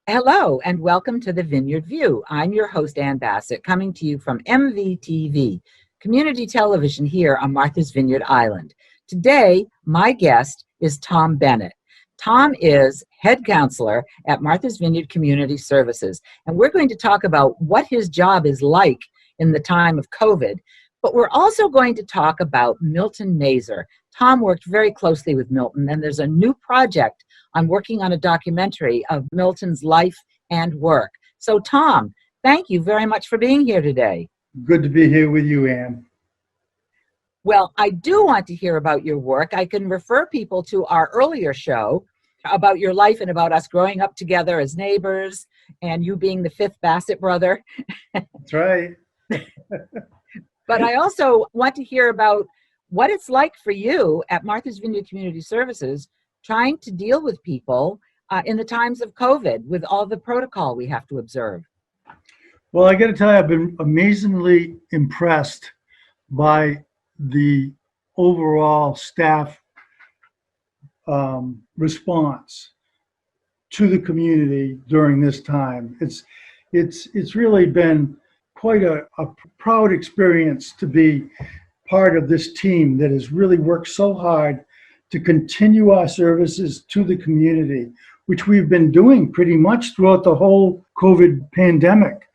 Hello and welcome to the Vineyard View. I'm your host, Ann Bassett, coming to you from MVTV, community television here on Martha's Vineyard Island. Today, my guest is Tom Bennett. Tom is head counselor at Martha's Vineyard Community Services, and we're going to talk about what his job is like in the time of COVID, but we're also going to talk about Milton Mazer. Tom worked very closely with Milton, and there's a new project on working on a documentary of Milton's life and work. So Tom, thank you very much for being here today. Good to be here with you, Ann. Well, I do want to hear about your work. I can refer people to our earlier show about your life and about us growing up together as neighbors and you being the fifth Bassett brother. That's right. But I also want to hear about what it's like for you at Martha's Vineyard Community Services trying to deal with people in the times of COVID with all the protocol we have to observe. Well, I got to tell you, I've been amazingly impressed by the overall staff response to the community during this time. It's really been quite a proud experience to be part of this team that has really worked so hard to continue our services to the community, which we've been doing pretty much throughout the whole COVID pandemic.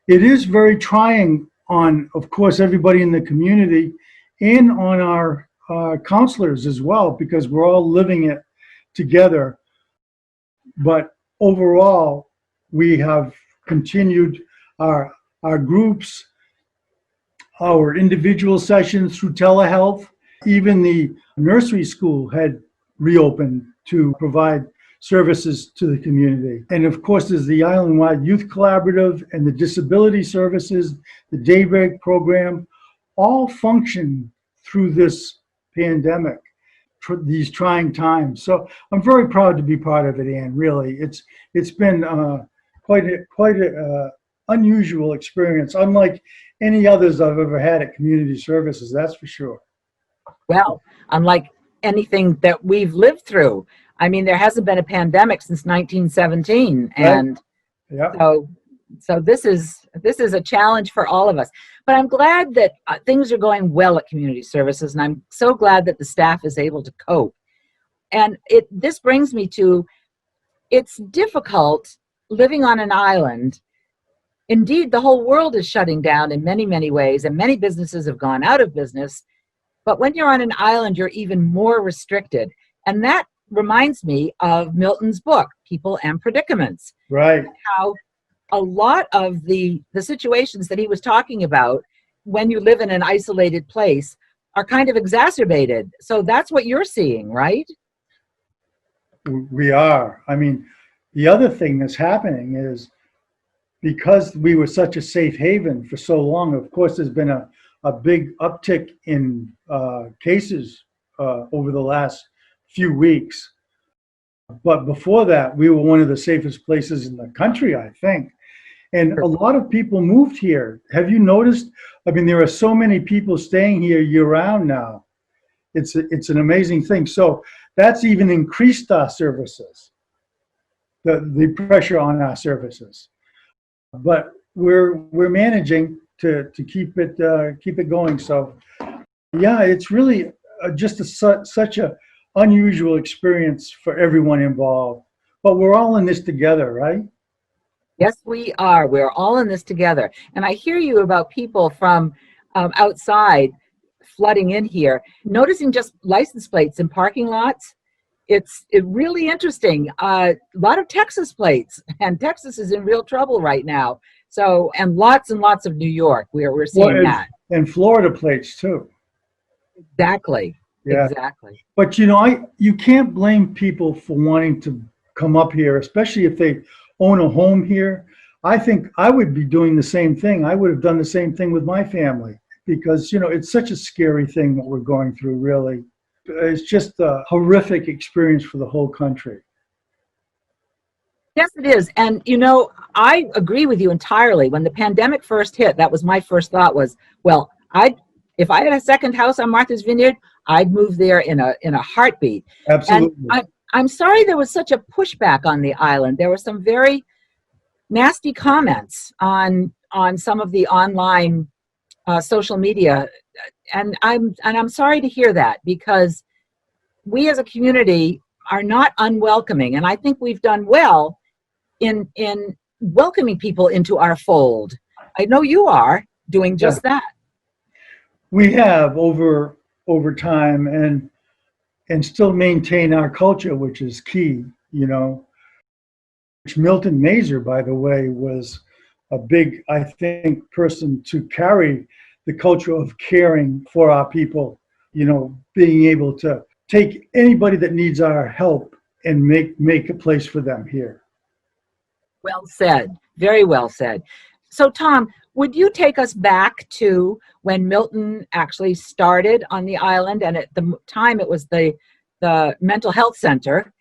It is very trying on, of course, everybody in the community and on our counselors as well, because we're all living it together. But overall, we have continued our groups, our individual sessions through telehealth. Even the nursery school had reopened to provide services to the community. And of course, there's the Island-wide Youth Collaborative and the Disability Services, the Daybreak program, all function through this pandemic, these trying times. So I'm very proud to be part of it, Ann, really. It's been quite a unusual experience, unlike any others I've ever had at community services, that's for sure. Well, unlike anything that we've lived through. I mean, there hasn't been a pandemic since 1917, and right. so this is a challenge for all of us. But I'm glad that things are going well at community services, and I'm so glad that the staff is able to cope. And this brings me to, it's difficult living on an island. Indeed, the whole world is shutting down in many, many ways, and many businesses have gone out of business. But when you're on an island, you're even more restricted. And that reminds me of Milton's book, People and Predicaments. Right. How a lot of the situations that he was talking about when you live in an isolated place are kind of exacerbated. So that's what you're seeing, right? We are. I mean, the other thing that's happening is because we were such a safe haven for so long, of course, there's been a big uptick in cases over the last few weeks. But before that, we were one of the safest places in the country, I think. And a lot of people moved here. Have you noticed? I mean, there are so many people staying here year-round now. It's an amazing thing. So that's even increased our services, the pressure on our services. But we're managing to keep it going. So yeah, it's really just such a unusual experience for everyone involved. But we're all in this together, right? Yes, we are. We're all in this together. And I hear you about people from outside flooding in here, noticing just license plates in parking lots. It's really interesting. A lot of Texas plates, and Texas is in real trouble right now. So, and lots of New York, we're seeing that. And Florida plates too. Exactly. Yeah. Exactly. But you can't blame people for wanting to come up here, especially if they own a home here. I think I would be doing the same thing. I would have done the same thing with my family because, it's such a scary thing what we're going through, really. It's just a horrific experience for the whole country. Yes, it is. And, I agree with you entirely. When the pandemic first hit, that was my first thought was, well, if I had a second house on Martha's Vineyard, I'd move there in a heartbeat. Absolutely. And I'm sorry there was such a pushback on the island. There were some very nasty comments on some of the online social media, and I'm sorry to hear that, because we as a community are not unwelcoming, and I think we've done well in welcoming people into our fold. I know you are doing just that. We have over time, and still maintain our culture, which is key, you know. Milton Mazer, by the way, was a big, I think, person to carry the culture of caring for our people, you know, being able to take anybody that needs our help and make a place for them here. Well said. Very well said. So, Tom, would you take us back to when Milton actually started on the island? And at the time, it was the mental health center.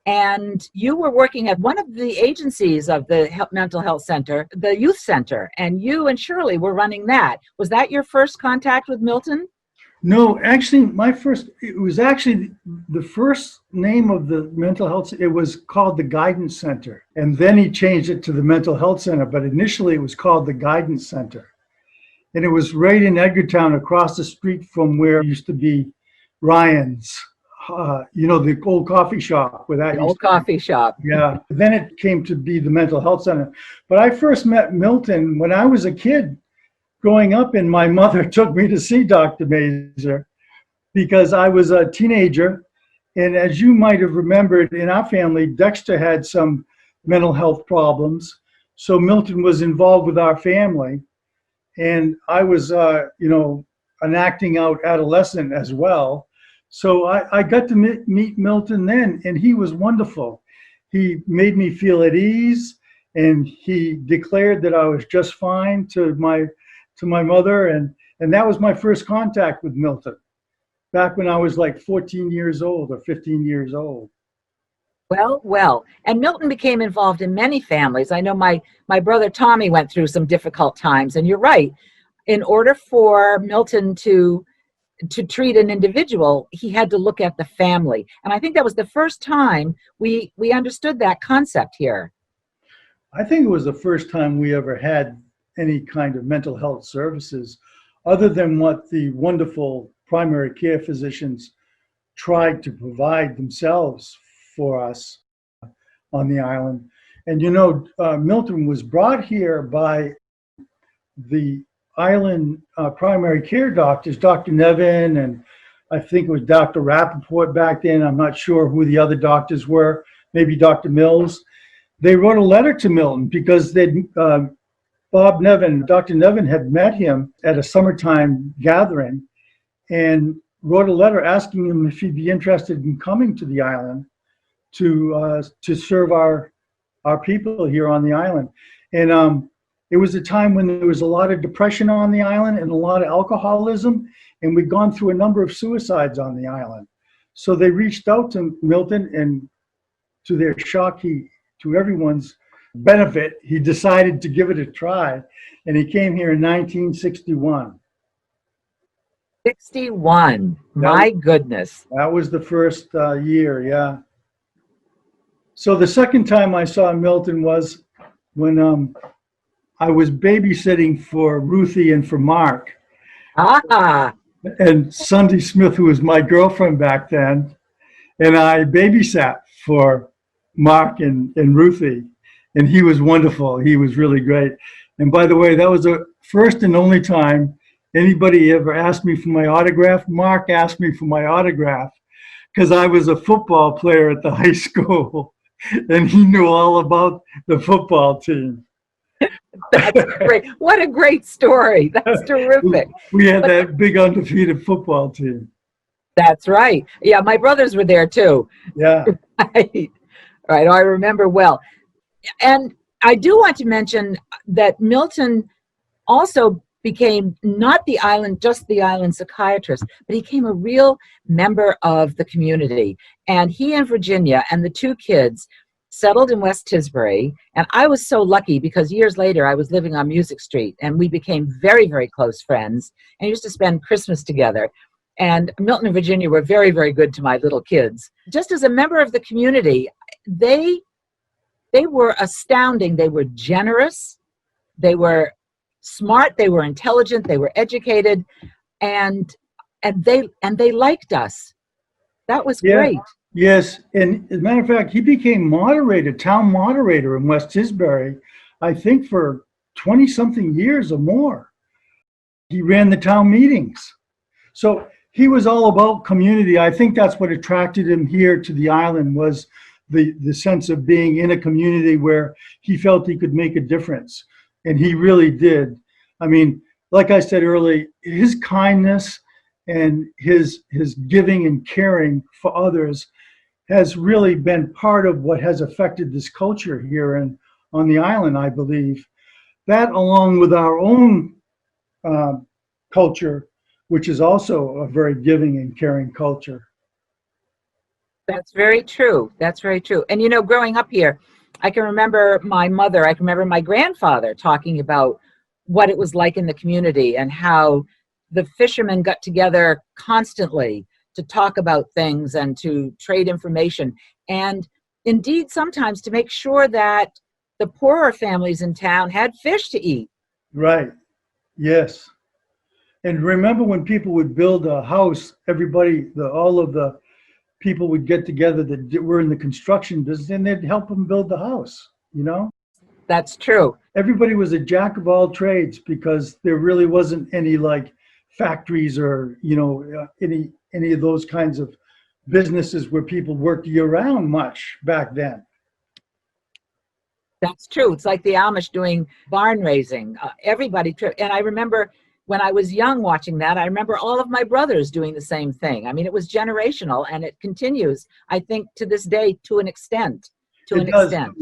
And you were working at one of the agencies of the mental health center, the youth center, and you and Shirley were running that. Was that your first contact with Milton? No, actually, it was actually the first name of the mental health. It was called the Guidance Center. And then he changed it to the Mental Health Center. But initially, it was called the Guidance Center. And it was right in Edgartown, across the street from where it used to be Ryan's. You know, the old coffee shop where that the old coffee shop. Yeah. Then it came to be the Mental Health Center. But I first met Milton when I was a kid growing up, and my mother took me to see Dr. Mazer because I was a teenager. And as you might have remembered, in our family, Dexter had some mental health problems. So Milton was involved with our family. And I was, you know, an acting out adolescent as well. So I got to meet Milton then, and he was wonderful. He made me feel at ease, and he declared that I was just fine to my mother, and that was my first contact with Milton, back when I was like 14 years old or 15 years old. Well, and Milton became involved in many families. I know my brother Tommy went through some difficult times, and you're right. In order for Milton to treat an individual, he had to look at the family. And I think that was the first time we understood that concept here. I think it was the first time we ever had any kind of mental health services other than what the wonderful primary care physicians tried to provide themselves for us on the island. And you know, Milton was brought here by the island primary care doctors, Dr. Nevin, and I think it was Dr. Rappaport back then. I'm not sure who the other doctors were, maybe Dr. Mills. They wrote a letter to Milton because Bob Nevin, Dr. Nevin had met him at a summertime gathering and wrote a letter asking him if he'd be interested in coming to the island to serve our people here on the island. And it was a time when there was a lot of depression on the island and a lot of alcoholism, and we'd gone through a number of suicides on the island. So they reached out to Milton, and to their shock, to everyone's benefit, he decided to give it a try, and he came here in 1961. 61, my goodness. That was the first year, yeah. So the second time I saw Milton was when I was babysitting for Ruthie and for Mark. And Sunday Smith, who was my girlfriend back then, and I babysat for Mark and Ruthie. And he was wonderful. He was really great. And by the way, that was the first and only time anybody ever asked me for my autograph. Mark asked me for my autograph because I was a football player at the high school, and he knew all about the football team. That's great. What a great story. That's terrific. We had that big undefeated football team. That's right. Yeah, my brothers were there too. Yeah. Right. I remember well. And I do want to mention that Milton also became not just the island psychiatrist, but he became a real member of the community. And he and Virginia and the two kids settled in West Tisbury. And I was so lucky because years later I was living on Music Street, and we became very, very close friends and used to spend Christmas together. And Milton and Virginia were very, very good to my little kids. Just as a member of the community, they They were astounding. They were generous. They were smart. They were intelligent. They were educated, and they liked us. That was Yeah. great. Yes. And as a matter of fact, he became moderator, town moderator in West Tisbury, I think for 20 something years or more. He ran the town meetings. So he was all about community. I think that's what attracted him here to the island, was the sense of being in a community where he felt he could make a difference. And he really did. I mean, like I said earlier, his kindness and his giving and caring for others has really been part of what has affected this culture here and on the island, I believe. That, along with our own culture, which is also a very giving and caring culture. That's very true. That's very true. And you know, growing up here, I can remember my mother, I can remember my grandfather talking about what it was like in the community and how the fishermen got together constantly to talk about things and to trade information. And indeed, sometimes to make sure that the poorer families in town had fish to eat. Right. Yes. And remember when people would build a house, everybody, all of the people would get together that were in the construction business, and they'd help them build the house, you know? That's true. Everybody was a jack of all trades because there really wasn't any like factories or, any of those kinds of businesses where people worked year round much back then. That's true. It's like the Amish doing barn raising. Everybody, and I remember when I was young watching that, I remember all of my brothers doing the same thing. I mean, it was generational, and it continues, I think, to this day, to an extent. To an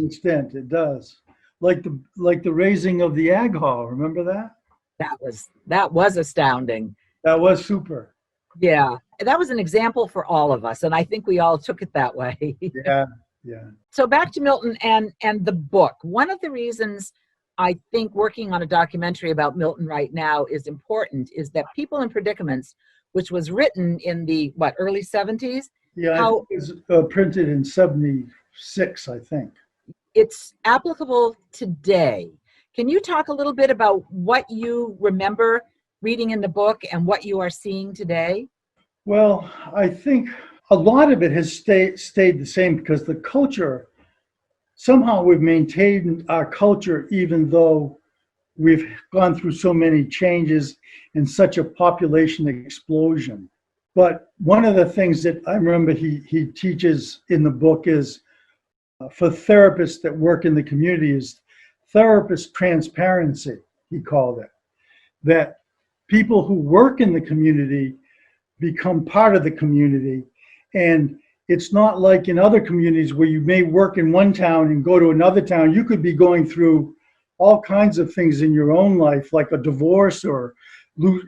extent. It does. Like the raising of the ag hall. Remember that? That was astounding. That was super. Yeah, that was an example for all of us, and I think we all took it that way. Yeah. Yeah. So back to Milton and the book. One of the reasons I think working on a documentary about Milton right now is important is that People in Predicaments, which was written in the, early 70s? Yeah, it was printed in 76, I think. It's applicable today. Can you talk a little bit about what you remember reading in the book and what you are seeing today? Well, I think a lot of it has stayed the same because the culture, somehow we've maintained our culture even though we've gone through so many changes and such a population explosion. But one of the things that I remember he teaches in the book is for therapists that work in the community is therapist transparency, he called it. That people who work in the community become part of the community. And it's not like in other communities where you may work in one town and go to another town. You could be going through all kinds of things in your own life, like a divorce or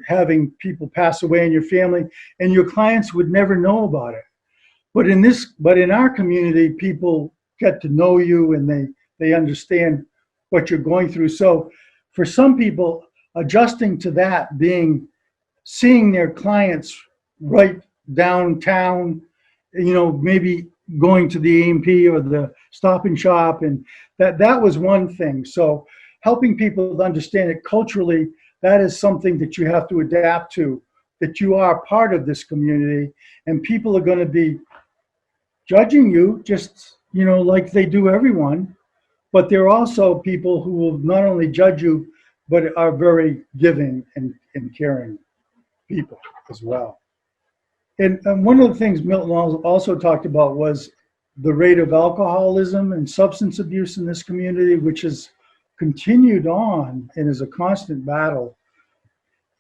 having people pass away in your family, and your clients would never know about it. But in our community, people get to know you and they understand what you're going through. So for some people, adjusting to that, seeing their clients right downtown, maybe going to the A&P or the Stop and Shop, and that was one thing. So helping people to understand it culturally, that is something that you have to adapt to, that you are part of this community, and people are going to be judging you just, like they do everyone, but there are also people who will not only judge you, but are very giving and caring people as well. And one of the things Milton also talked about was the rate of alcoholism and substance abuse in this community, which has continued on and is a constant battle.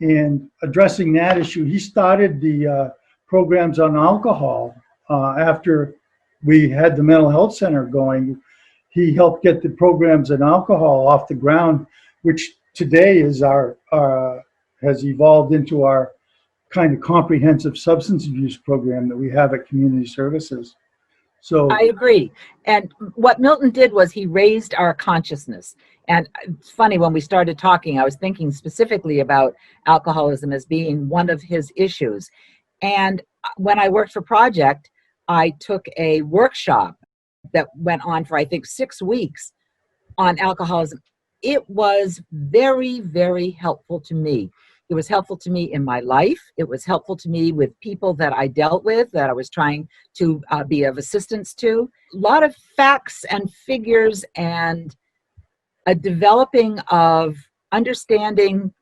And addressing that issue, he started the programs on alcohol after we had the mental health center going. He helped get the programs on alcohol off the ground, which today is has evolved into our kind of comprehensive substance abuse program that we have at Community Services. So I agree. And what Milton did was he raised our consciousness. And it's funny, when we started talking, I was thinking specifically about alcoholism as being one of his issues. And when I worked for Project, I took a workshop that went on for, I think, 6 weeks on alcoholism. It was very, very helpful to me. It was helpful to me in my life. It was helpful to me with people that I dealt with, that I was trying to be of assistance to. A lot of facts and figures and a developing of understanding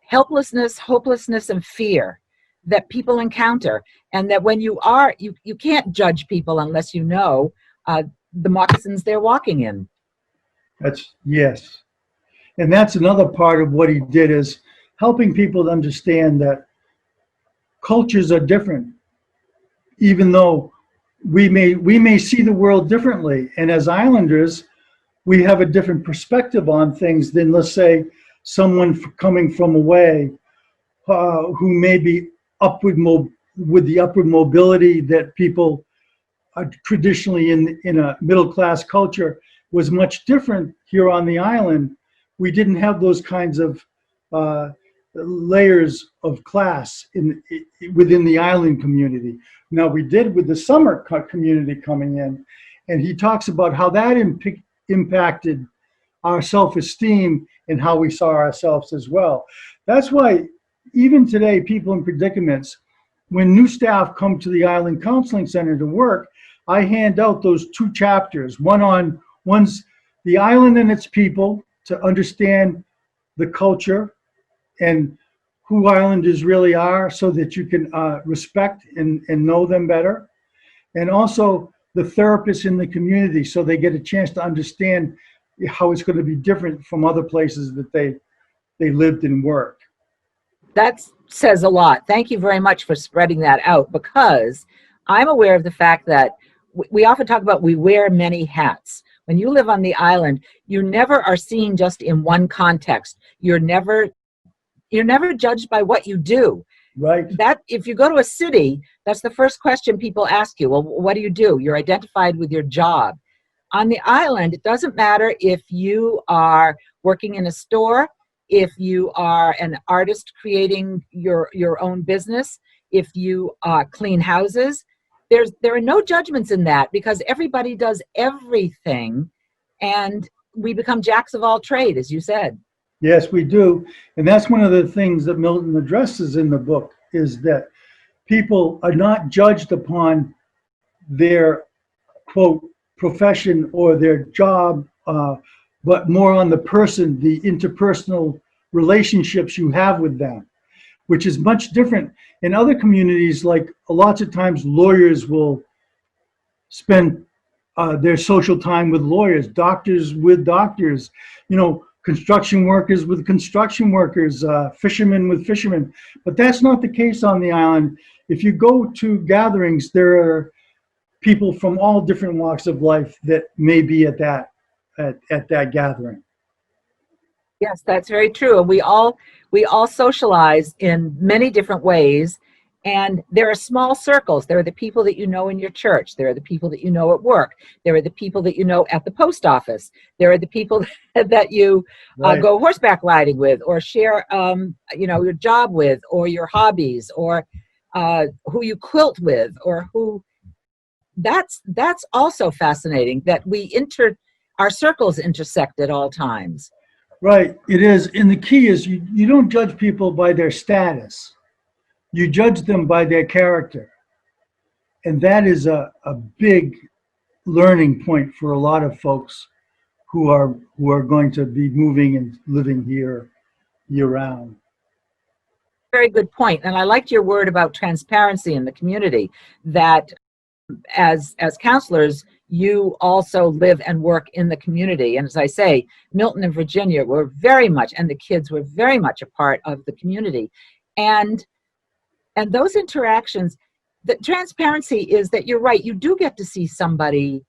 helplessness, hopelessness, and fear that people encounter. And that when you can't judge people unless you know the moccasins they're walking in. Yes. And that's another part of what he did, is helping people to understand that cultures are different, even though we may see the world differently. And as islanders, we have a different perspective on things than, let's say, someone coming from away who may be with the upward mobility that people are traditionally in a middle class culture was much different here on the island. We didn't have those kinds of layers of class within the island community. Now we did with the summer community coming in, and he talks about how that impacted our self-esteem and how we saw ourselves as well. That's why even today, people in predicaments, when new staff come to the Island Counseling Center to work, I hand out those 2 chapters. One's the island and its people, to understand the culture and who islanders really are, so that you can respect and know them better. And also the therapists in the community, so they get a chance to understand how it's going to be different from other places that they lived and worked. That says a lot. Thank you very much for spreading that out, because I'm aware of the fact that we often talk about we wear many hats. When you live on the island, you never are seen just in one context. You're never judged by what you do. Right. That if you go to a city, that's the first question people ask you. Well, what do you do? You're identified with your job. On the island, it doesn't matter if you are working in a store, if you are an artist creating your own business, if you clean houses. There are no judgments in that, because everybody does everything, and we become jacks of all trade, as you said. Yes, we do. And that's one of the things that Milton addresses in the book, is that people are not judged upon their, quote, profession or their job, but more on the person, the interpersonal relationships you have with them, which is much different. In other communities, like lots of times lawyers will spend their social time with lawyers, doctors with doctors, construction workers with construction workers, fishermen with fishermen. But that's not the case on the island. If you go to gatherings, there are people from all different walks of life that may be at that gathering. Yes, that's very true. And we all socialize in many different ways. And there are small circles. There are the people that you know in your church. There are the people that you know at work. There are the people that you know at the post office. There are the people that you go horseback riding with, or share, your job with, or your hobbies, or who you quilt with, or who. That's also fascinating, that our circles intersect at all times. Right, it is. And the key is you don't judge people by their status. You judge them by their character. And that is a big learning point for a lot of folks who are going to be moving and living here year-round. Very good point. And I liked your word about transparency in the community, that as counselors, you also live and work in the community. And as I say, Milton and Virginia were very much, and the kids were very much a part of the community. And those interactions, the transparency is that you're right, you do get to see somebody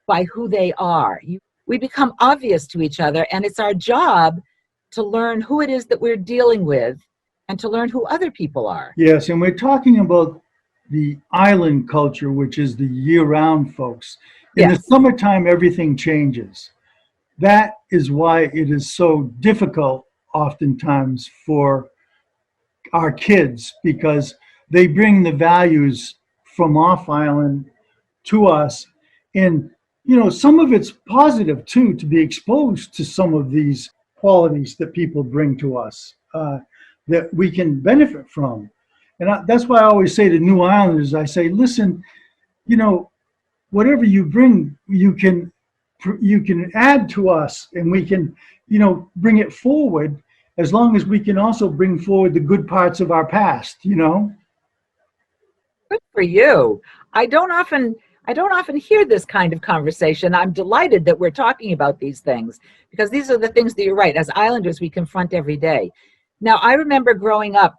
by who they are. We become obvious to each other, and it's our job to learn who it is that we're dealing with and to learn who other people are. Yes, and we're talking about the island culture, which is the year-round folks. In the summertime, everything changes. That is why it is so difficult oftentimes for our kids, because they bring the values from off island to us, And, some of it's positive too, to be exposed to some of these qualities that people bring to us, that we can benefit from. And that's why I always say to New Islanders, I say, listen, whatever you bring, you can add to us, and we can, bring it forward, as long as we can also bring forward the good parts of our past. Good for you. I don't often hear this kind of conversation. I'm delighted that we're talking about these things, because these are the things that you're right. As Islanders, we confront every day. Now, I remember growing up,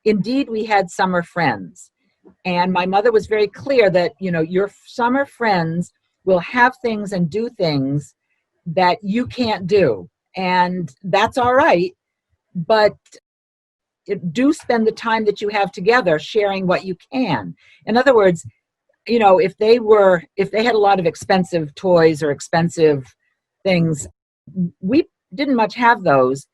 indeed, we had summer friends. And my mother was very clear that, your summer friends will have things and do things that you can't do. And that's all right. But do spend the time that you have together sharing what you can. In other words, if they had a lot of expensive toys or expensive things, we didn't much have those.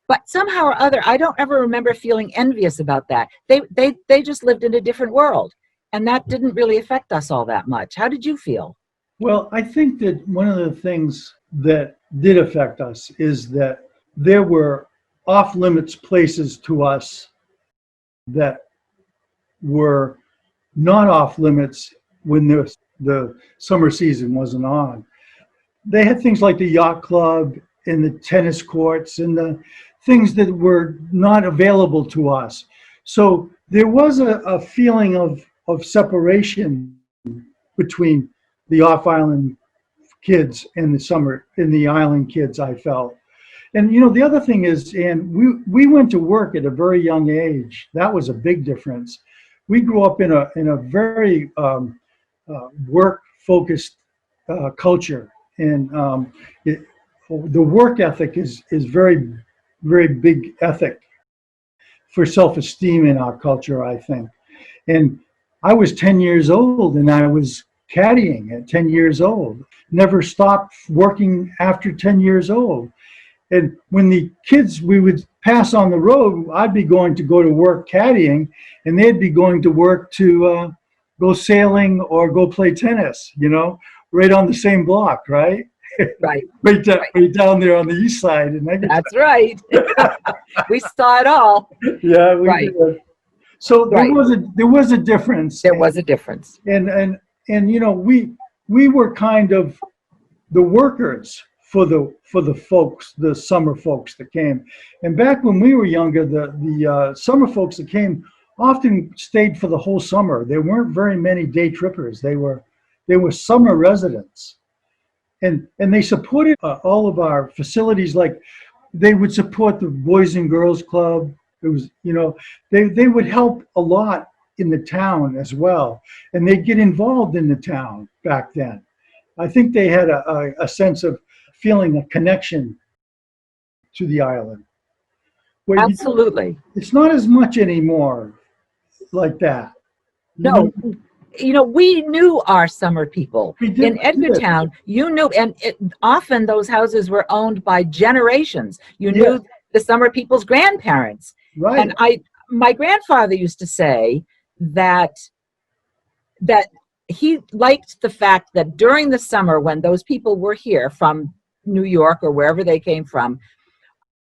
But somehow or other, I don't ever remember feeling envious about that. They just lived in a different world, and that didn't really affect us all that much. How did you feel? Well, I think that one of the things that did affect us is that there were off-limits places to us that were not off-limits when the summer season wasn't on. They had things like the yacht club and the tennis courts and the things that were not available to us. So there was a feeling of separation between the off-island kids and the island kids, I felt. And the other thing is, and we went to work at a very young age. That was a big difference. We grew up in a very work-focused culture, and the work ethic is very, very big ethic for self-esteem in our culture, I think. And I was 10 years old, and I was caddying at 10 years old. Never stopped working after 10 years old. And when the kids, we would pass on the road, I'd be going to go to work caddying, and they'd be going to work to go sailing or go play tennis, right on the same block, right? Right. right down there on the east side. And that's right. We saw it all. Yeah, we did. So there was a difference. There was a difference. And we were kind of the workers for the folks, the summer folks that came. And back when we were younger, the summer folks that came often stayed for the whole summer. There weren't very many day trippers. They were summer residents. And they supported all of our facilities. Like, they would support the Boys and Girls Club. It was, they would help a lot in the town as well. And they'd get involved in the town back then. I think they had a sense of feeling a connection to the island. Absolutely. It's not as much anymore like that. No. We knew our summer people. In Edgartown, you knew, and often those houses were owned by generations. You knew the summer people's grandparents. Right. And my grandfather used to say that he liked the fact that during the summer, when those people were here from New York or wherever they came from,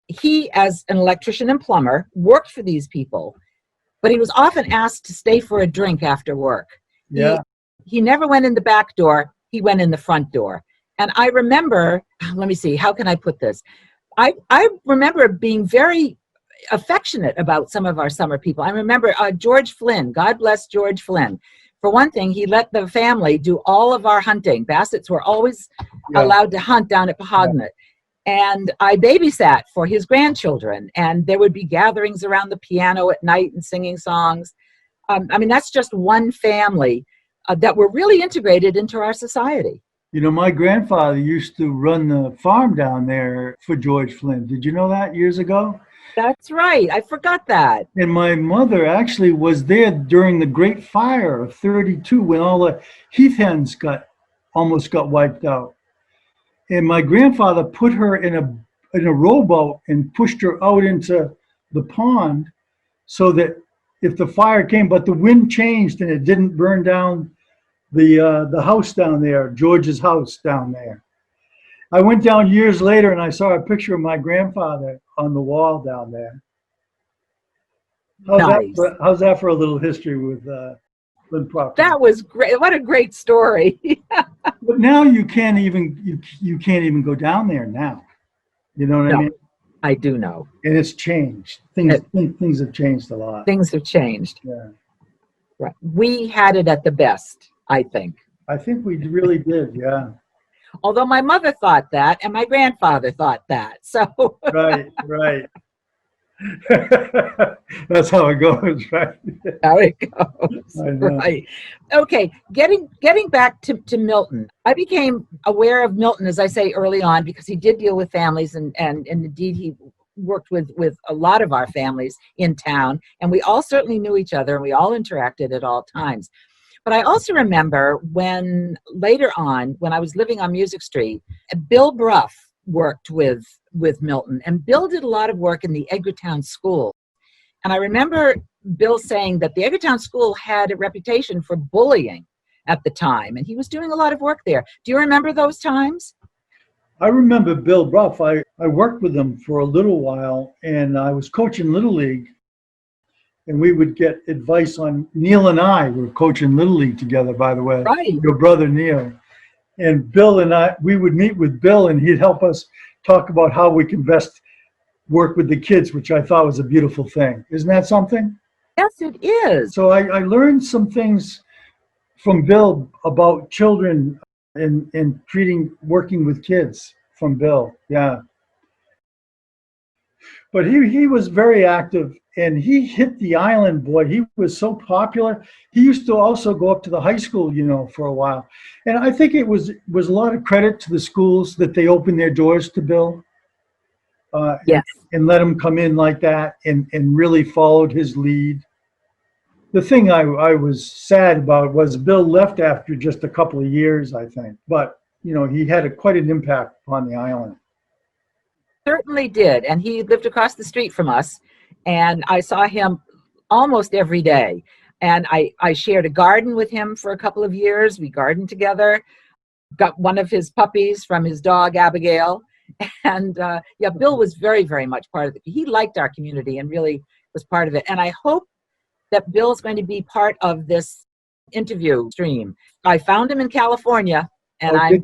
he, as an electrician and plumber, worked for these people, but he was often asked to stay for a drink after work. Yeah. He never went in the back door. He went in the front door. And I remember, let me see, how can I put this? I remember being very affectionate about some of our summer people. I remember George Flynn, God bless George Flynn. For one thing, he let the family do all of our hunting. Bassets were always allowed to hunt down at Pahognet. And I babysat for his grandchildren, and there would be gatherings around the piano at night and singing songs. That's just one family that were really integrated into our society. My grandfather used to run the farm down there for George Flynn. Did you know that years ago? That's right. I forgot that. And my mother actually was there during the Great Fire of '32, when all the heath hens almost got wiped out. And my grandfather put her in a rowboat and pushed her out into the pond, so that if the fire came, but the wind changed and it didn't burn down the house down there, George's house down there. I went down years later and I saw a picture of my grandfather on the wall down there. Nice. How's that for a little history with Lynn Proctor? That was great. What a great story. But now you can't even go down there now. You know what I mean? I do know. And it's changed. Things have changed a lot. Things have changed. Yeah. Right. We had it at the best, I think. I think we really did, yeah. Although my mother thought that and my grandfather thought that. So right. That's how it goes, right? How it goes. Right. Okay. Getting back to Milton. I became aware of Milton, as I say, early on because he did deal with families and indeed he worked with a lot of our families in town, and we all certainly knew each other and we all interacted at all times. But I also remember when later on, when I was living on Music Street, Bill Bruff worked with Milton, and Bill did a lot of work in the Edgartown School. And I remember Bill saying that the Edgartown School had a reputation for bullying at the time, and he was doing a lot of work there. Do you remember those times? I remember Bill Bruff. I worked with him for a little while, and I was coaching Little League, and we would get advice on, Neil and I were coaching Little League together, by the way. Right. Your brother Neil. And Bill and I, we would meet with Bill and he'd help us talk about how we can best work with the kids, which I thought was a beautiful thing. Isn't that something? Yes, it is. So I learned some things from Bill about children and working with kids from Bill. Yeah. But he was very active and he hit the island, boy. He was so popular. He used to also go up to the high school, for a while. And I think it was a lot of credit to the schools that they opened their doors to Bill. Yes. And let him come in like that and really followed his lead. The thing I was sad about was Bill left after just a couple of years, I think. But, he had quite an impact upon the island. Certainly did. And he lived across the street from us. And I saw him almost every day. And I shared a garden with him for a couple of years. We gardened together, got one of his puppies from his dog, Abigail. And Bill was very, very much part of it. He liked our community and really was part of it. And I hope that Bill's going to be part of this interview stream. I found him in California and I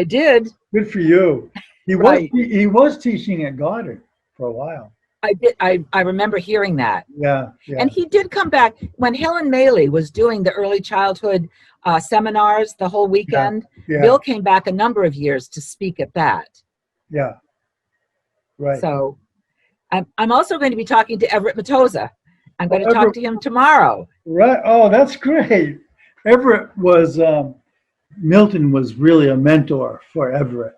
did. Good for you. He was teaching at Goddard for a while. I did. I remember hearing that. Yeah. And he did come back when Helen Maley was doing the early childhood seminars the whole weekend. Yeah. Bill came back a number of years to speak at that. Yeah. Right. So I'm also going to be talking to Everett Matosa. I'm going to talk to him tomorrow. Right. Oh, that's great. Everett was, Milton was really a mentor for Everett.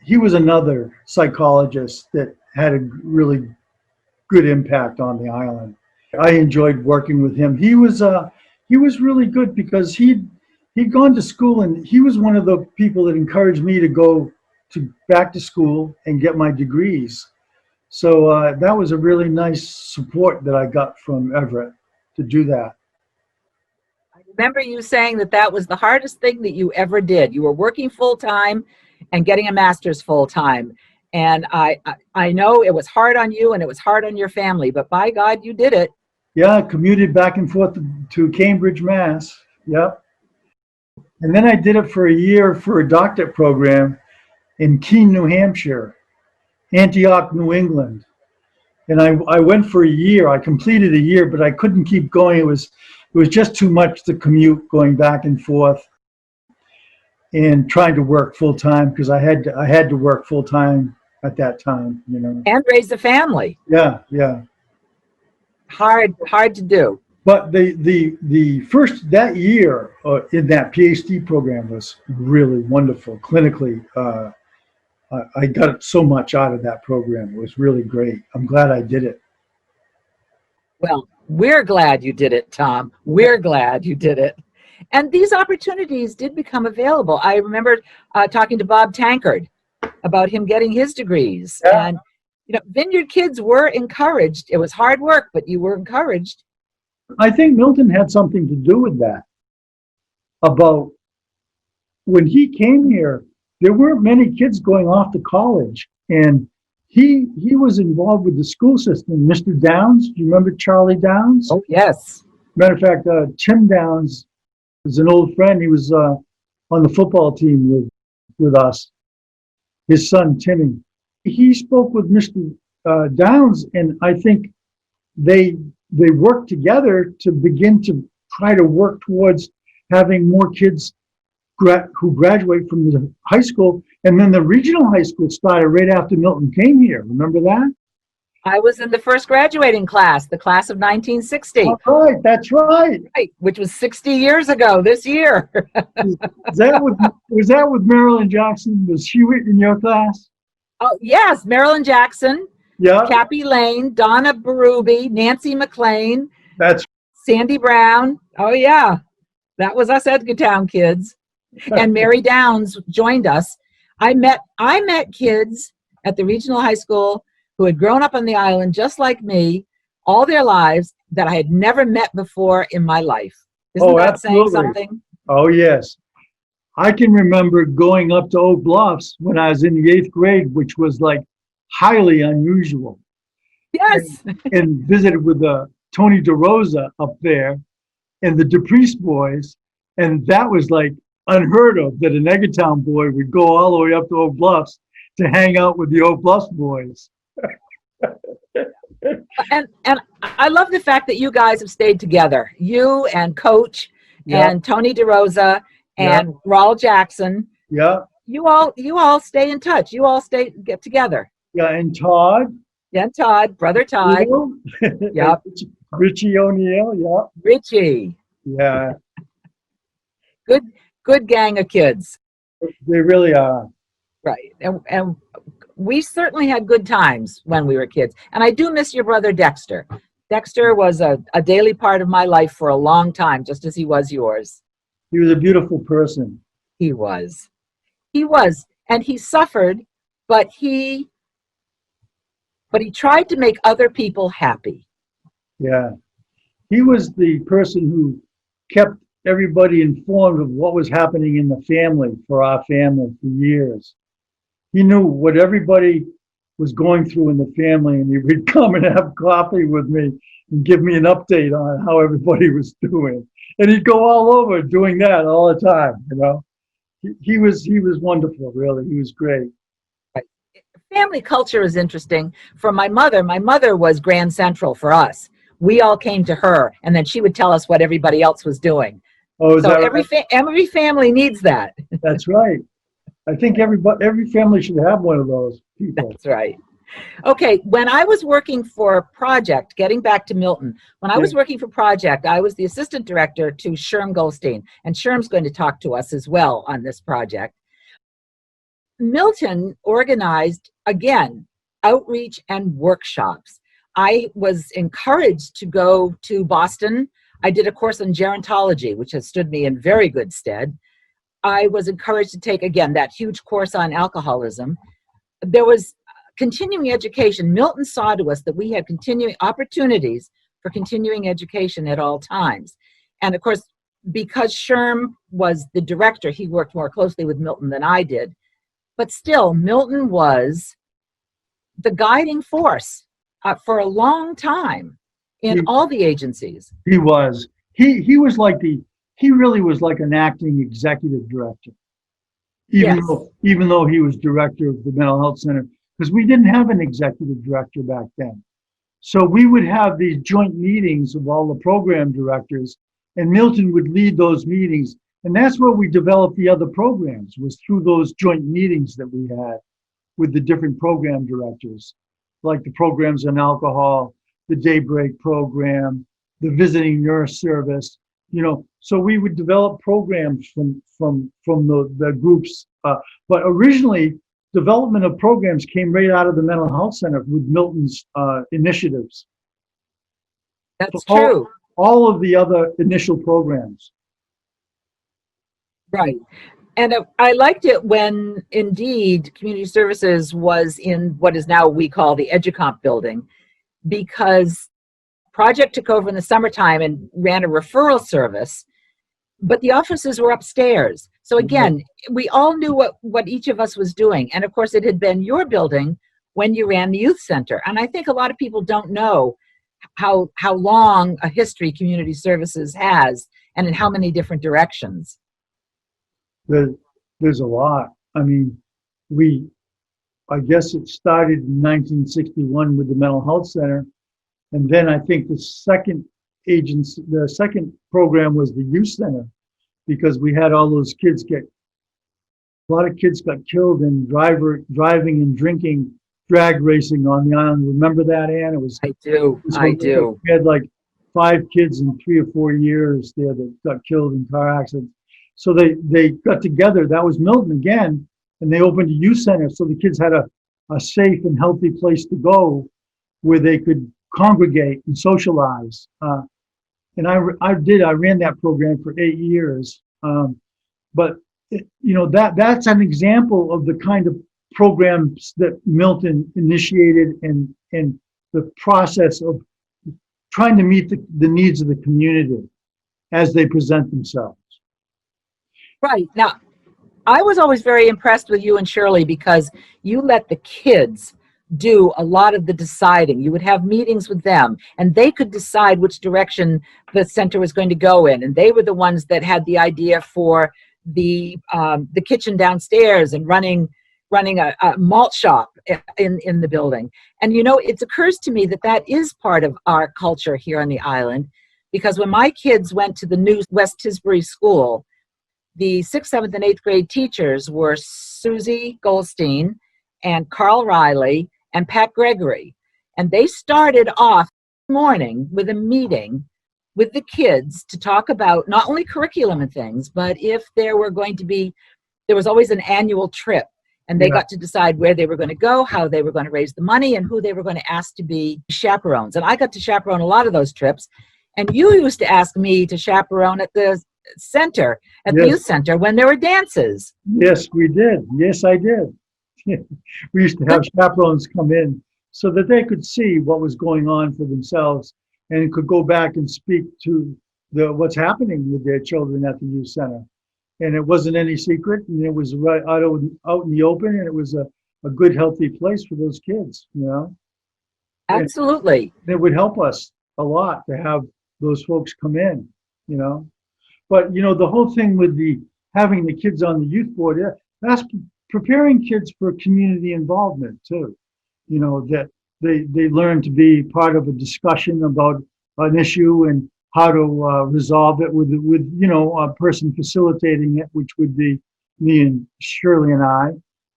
He was another psychologist that had a really good impact on the island. I enjoyed working with him. He was really good because he'd gone to school, and he was one of the people that encouraged me to go back to school and get my degrees. So that was a really nice support that I got from Everett to do that. I remember you saying that was the hardest thing that you ever did. You were working full-time and getting a master's full-time. And I know it was hard on you and it was hard on your family, but by God, you did it. Yeah, I commuted back and forth to Cambridge, Mass. Yep. And then I did it for a year for a doctorate program in Keene, New Hampshire, Antioch, New England. And I went for a year. I completed a year, but I couldn't keep going. It was just too much to commute going back and forth and trying to work full time because I had to work full time at that time, And raise a family. Yeah. Hard to do. But the first that year in that PhD program was really wonderful. Clinically, I got so much out of that program. It was really great. I'm glad I did it. Well, we're glad you did it, Tom. We're glad you did it. And these opportunities did become available. I remember talking to Bob Tankard about him getting his degrees. Yeah. And, Vineyard kids were encouraged. It was hard work, but you were encouraged. I think Milton had something to do with that. about when he came here, there weren't many kids going off to college. And he was involved with the school system. Mr. Downs, do you remember Charlie Downs? Oh, yes. Matter of fact, Tim Downs is an old friend. He was on the football team with us. His son, Timmy. He spoke with Mr. Downs, and I think they worked together to begin to try to work towards having more kids who graduate from the high school. And then the regional high school started right after Milton came here. Remember that? I was in the first graduating class, the class of 1960. All right, that's right. Right, which was 60 years ago this year. Was that with Marilyn Jackson? Was she in your class? Oh, yes, Marilyn Jackson, Yeah. Cappy Lane, Donna Berube, Nancy McLean, That's Sandy Brown. Oh, yeah, that was us Edgartown kids. And Mary Downs joined us. I met kids at the regional high school who had grown up on the island just like me all their lives that I had never met before in my life. Isn't that absolutely. saying something? Oh, yes. I can remember going up to Oak Bluffs when I was in the 8th grade, which was like highly unusual. Yes. And visited with Tony DeRosa up there and the DePriest boys. And that was like unheard of, that an Edgartown boy would go all the way up to Oak Bluffs to hang out with the Oak Bluffs boys. And I love the fact that you guys have stayed together. You and Coach and Tony DeRosa and Raul Jackson. Yeah. You all stay in touch. You all get together. Yeah, and Todd. Yeah, Todd, brother Todd. Yep. Richie O'Neill. Yeah. Richie. Yeah. Good gang of kids. They really are. Right. And we certainly had good times when we were kids. And I do miss your brother Dexter. Dexter was a daily part of my life for a long time, just as he was yours. He was a beautiful person. He was. And he suffered, but he tried to make other people happy. Yeah. He was the person who kept everybody informed of what was happening in the family, for our family, for years. He knew what everybody was going through in the family, and he would come and have coffee with me and give me an update on how everybody was doing. And he'd go all over doing that all the time, you know. He was wonderful, really. He was great. Family culture is interesting. For my mother was Grand Central for us. We all came to her, and then she would tell us what everybody else was doing. Oh, is so that every family needs that. That's right. I think every family should have one of those people. That's right. Okay, when I was working for Project, getting back to Milton, when I was working for Project, I was the assistant director to Sherm Goldstein, and Sherm's going to talk to us as well on this project. Milton organized, again, outreach and workshops. I was encouraged to go to Boston. I did a course on gerontology, which has stood me in very good stead. I was encouraged to take, again, that huge course on alcoholism. There was continuing education. Milton saw to us that we had continuing opportunities for continuing education at all times. And of course, because Sherm was the director, he worked more closely with Milton than I did. But still, Milton was the guiding force for a long time in all the agencies. He was. He was like he really was like an acting executive director, even though he was director of the mental health center, because we didn't have an executive director back then. So we would have these joint meetings of all the program directors, and Milton would lead those meetings. And that's where we developed the other programs, was through those joint meetings that we had with the different program directors, like the programs on alcohol, the Daybreak program, the visiting nurse service, you know. So we would develop programs from the groups. But originally, development of programs came right out of the mental health center with Milton's initiatives. That's true. All of the other initial programs. Right. And I liked it when, indeed, community services was in what is now we call the EduComp building, because Project took over in the summertime and ran a referral service. but the offices were upstairs. So again, we all knew what each of us was doing. And of course, it had been your building when you ran the youth center. And I think a lot of people don't know how long a history community services has and in how many different directions. There's a lot. I mean, I guess it started in 1961 with the mental health center. And then I think the second program was the youth center, because we had all those kids a lot of kids got killed in driving and drinking, drag racing on the island. Remember that, Ann? I do. We had like 5 kids in 3 or 4 years there that got killed in car accidents. So they got together. That was Milton again, and they opened a youth center so the kids had a safe and healthy place to go where they could congregate and socialize. And I ran that program for 8 years. But that's an example of the kind of programs that Milton initiated and the process of trying to meet the needs of the community as they present themselves. Right. Now, I was always very impressed with you and Shirley because you let the kids do a lot of the deciding. You would have meetings with them and they could decide which direction the center was going to go in. And they were the ones that had the idea for the kitchen downstairs and running a malt shop in the building. And it occurs to me that is part of our culture here on the island, because when my kids went to the new West Tisbury School, the 6th, 7th, and 8th grade teachers were Susie Goldstein and Carl Riley and Pat Gregory. And they started off the morning with a meeting with the kids to talk about not only curriculum and things, but if there was always an annual trip. And they got to decide where they were going to go, how they were going to raise the money, and who they were going to ask to be chaperones. And I got to chaperone a lot of those trips. And you used to ask me to chaperone at the center, at the youth center, when there were dances. Yes, we did. Yes, I did. We used to have chaperones come in so that they could see what was going on for themselves and could go back and speak to what's happening with their children at the youth center. And it wasn't any secret, and it was right out in the open, and it was a good, healthy place for those kids, Absolutely. And it would help us a lot to have those folks come in, But, the whole thing with having the kids on the youth board, that's preparing kids for community involvement too. That they learn to be part of a discussion about an issue and how to resolve it with a person facilitating it, which would be me and Shirley and I.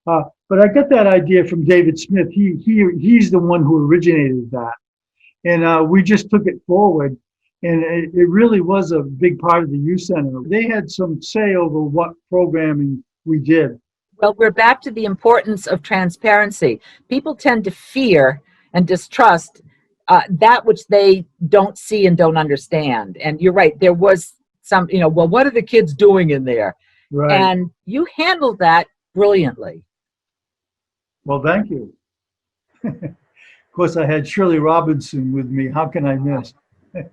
But I got that idea from David Smith. He's the one who originated that, and we just took it forward. And it really was a big part of the youth center. They had some say over what programming we did. Well, we're back to the importance of transparency. People tend to fear and distrust that which they don't see and don't understand. And you're right, there was some, well, what are the kids doing in there? Right. And you handled that brilliantly. Well, thank you. Of course, I had Shirley Robinson with me. How can I miss?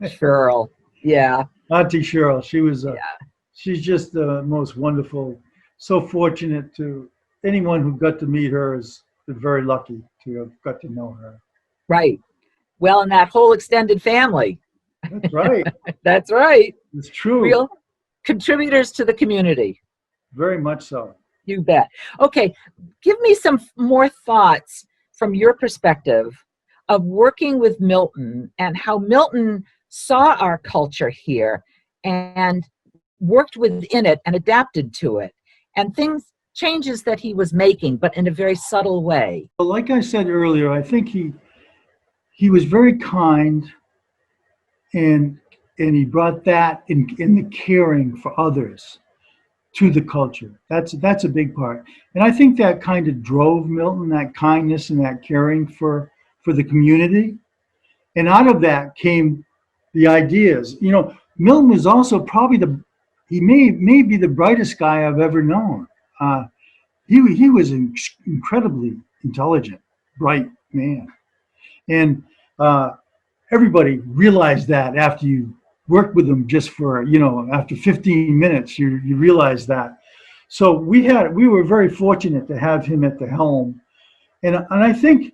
Cheryl, yeah. Auntie Cheryl, she's just the most wonderful. So fortunate anyone who got to meet her is very lucky to have got to know her. Right. Well, and that whole extended family. That's right. That's right. It's true. Real contributors to the community. Very much so. You bet. Okay, give me some more thoughts from your perspective of working with Milton and how Milton saw our culture here and worked within it and adapted to it, and changes that he was making, but in a very subtle way. Well, like I said earlier, I think he was very kind, and he brought that in the caring for others to the culture. That's a big part. And I think that kind of drove Milton, that kindness and that caring for the community. And out of that came the ideas. Milton was also probably he may be the brightest guy I've ever known. He was an incredibly intelligent, bright man. And everybody realized that after you work with them just for, after 15 minutes, you realize that. So we were very fortunate to have him at the helm. And I think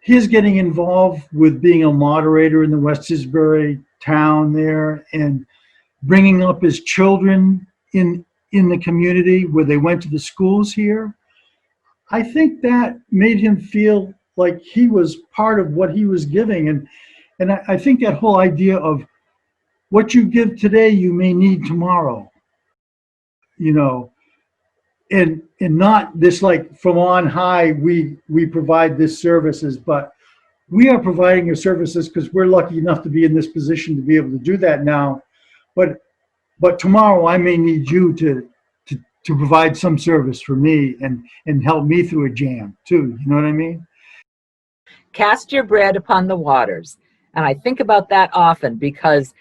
his getting involved with being a moderator in the West Tisbury town there and bringing up his children in the community where they went to the schools here, I think that made him feel like he was part of what he was giving. And I think that whole idea of what you give today, you may need tomorrow, and not this like from on high, we provide this services, but we are providing your services because we're lucky enough to be in this position to be able to do that now. But tomorrow I may need you to provide some service for me and help me through a jam too. You know what I mean? Cast your bread upon the waters. And I think about that often because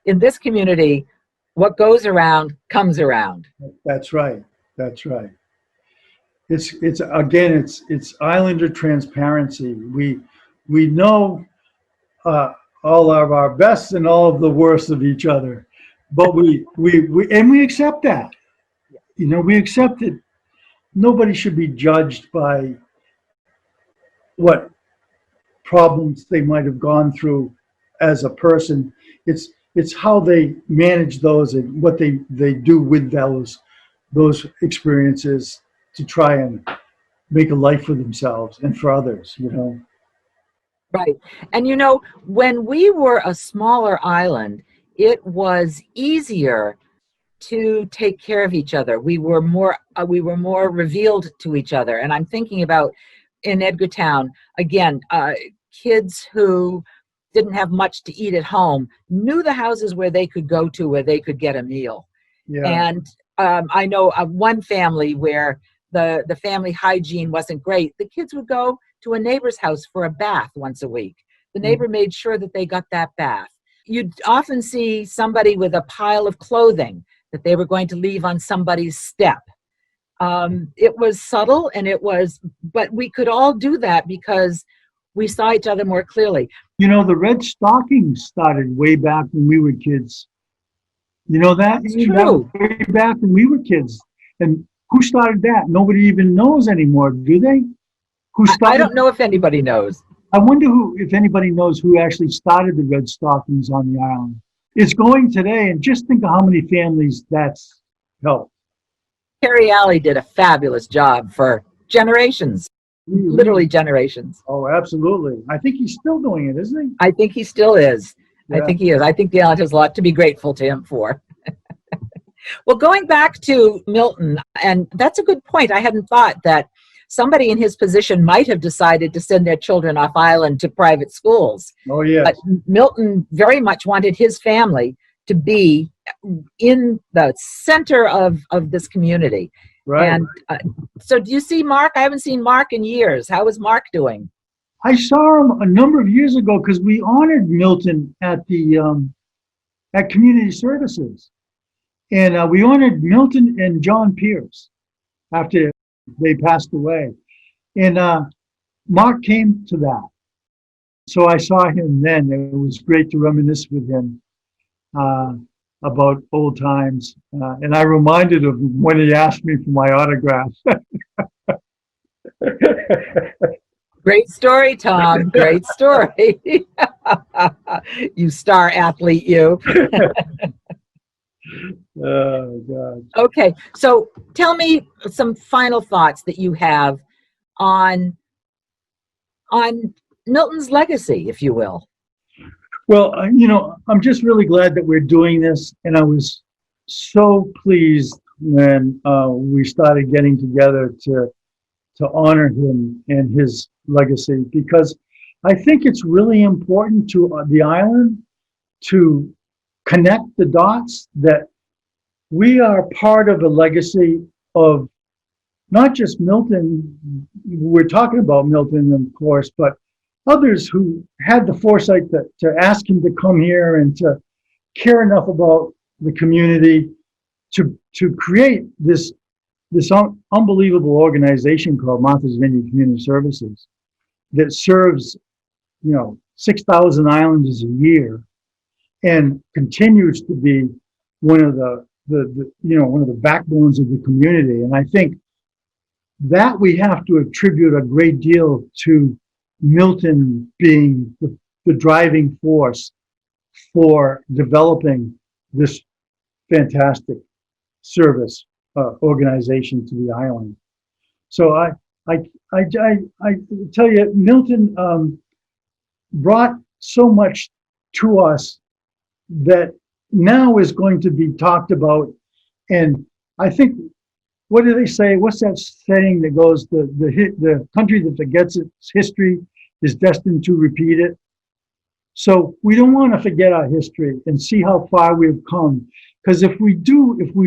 in this community, what goes around comes around. That's right. That's right. It's Islander transparency. We know all of our best and all of the worst of each other, but we accept that. We accept it. Nobody should be judged by what problems they might have gone through as a person. It's how they manage those and what they do with those experiences to try and make a life for themselves and for others, Right. And when we were a smaller island, it was easier to take care of each other. We were more revealed to each other. And I'm thinking about in Edgartown, again, kids who didn't have much to eat at home knew the houses where they could go to where they could get a meal. Yeah. And I know of one family where the family hygiene wasn't great. The kids would go to a neighbor's house for a bath once a week. The neighbor made sure that they got that bath. You'd often see somebody with a pile of clothing that they were going to leave on somebody's step. It was subtle but we could all do that because we saw each other more clearly. The red stockings started way back when we were kids. You know that? It's true. Way back when we were kids. And who started that? Nobody even knows anymore, do they? I don't know if anybody knows. I wonder if anybody knows who actually started the red stockings on the island. It's going today, and just think of how many families that's helped. Terry Alley did a fabulous job for generations, literally generations. Oh, absolutely. I think he's still doing it, isn't he? I think he still is. Yeah. I think he is. I think the island has a lot to be grateful to him for. Well, going back to Milton, and that's a good point. I hadn't thought that somebody in his position might have decided to send their children off island to private schools. Oh, yeah. But Milton very much wanted his family to be in the center of this community. Right. And so do you see Mark? I haven't seen Mark in years. How is Mark doing? I saw him a number of years ago because we honored Milton at the at Community Services. And we honored Milton and John Pierce after they passed away. And Mark came to that. So I saw him then. It was great to reminisce with him about old times. And I reminded him when he asked me for my autograph. Great story, Tom. Great story. You star athlete, you. Oh, God. Okay, so tell me some final thoughts that you have on Milton's legacy, if you will. Well, I'm just really glad that we're doing this, and I was so pleased when we started getting together to honor him and his legacy, because I think it's really important to the island to connect the dots that we are part of a legacy of not just Milton. We're talking about Milton, of course, but others who had the foresight to ask him to come here and to care enough about the community to create this unbelievable organization called Martha's Vineyard Community Services that serves 6,000 islanders a year. and continues to be one of one of the backbones of the community. And I think that we have to attribute a great deal to Milton being the driving force for developing this fantastic service organization to the island. So I tell you, Milton brought so much to us that now is going to be talked about. And I think, what do they say? What's that saying that goes, the country that forgets its history is destined to repeat it? So we don't want to forget our history and see how far we've come. Because if we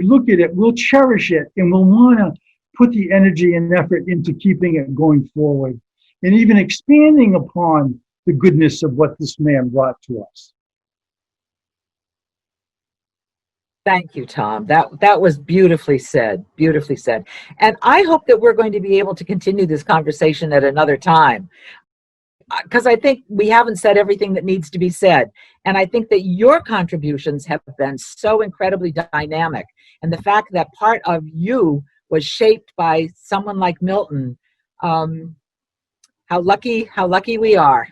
look at it, we'll cherish it, and we'll want to put the energy and effort into keeping it going forward and even expanding upon the goodness of what this man brought to us. Thank you, Tom. That was beautifully said, beautifully said. And I hope that we're going to be able to continue this conversation at another time, because I think we haven't said everything that needs to be said. And I think that your contributions have been so incredibly dynamic. And the fact that part of you was shaped by someone like Milton, how lucky we are.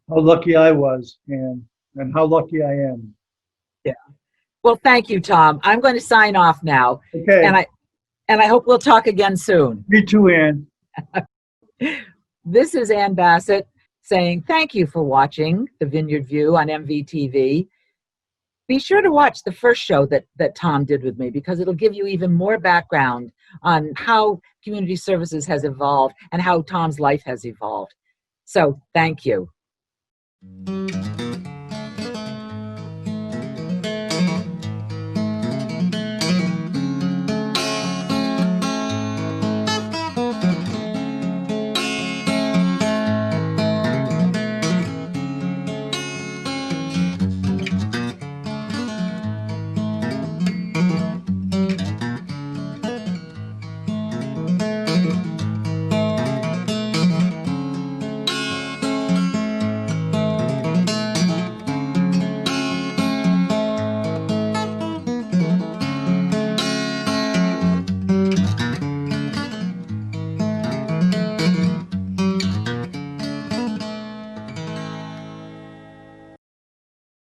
How lucky I was, and how lucky I am. Yeah. Well, thank you, Tom. I'm going to sign off now. Okay. And I hope we'll talk again soon. Me too, Ann. This is Ann Bassett saying thank you for watching The Vineyard View on MVTV. Be sure to watch the first show that Tom did with me, because it'll give you even more background on how community services has evolved and how Tom's life has evolved. So thank you.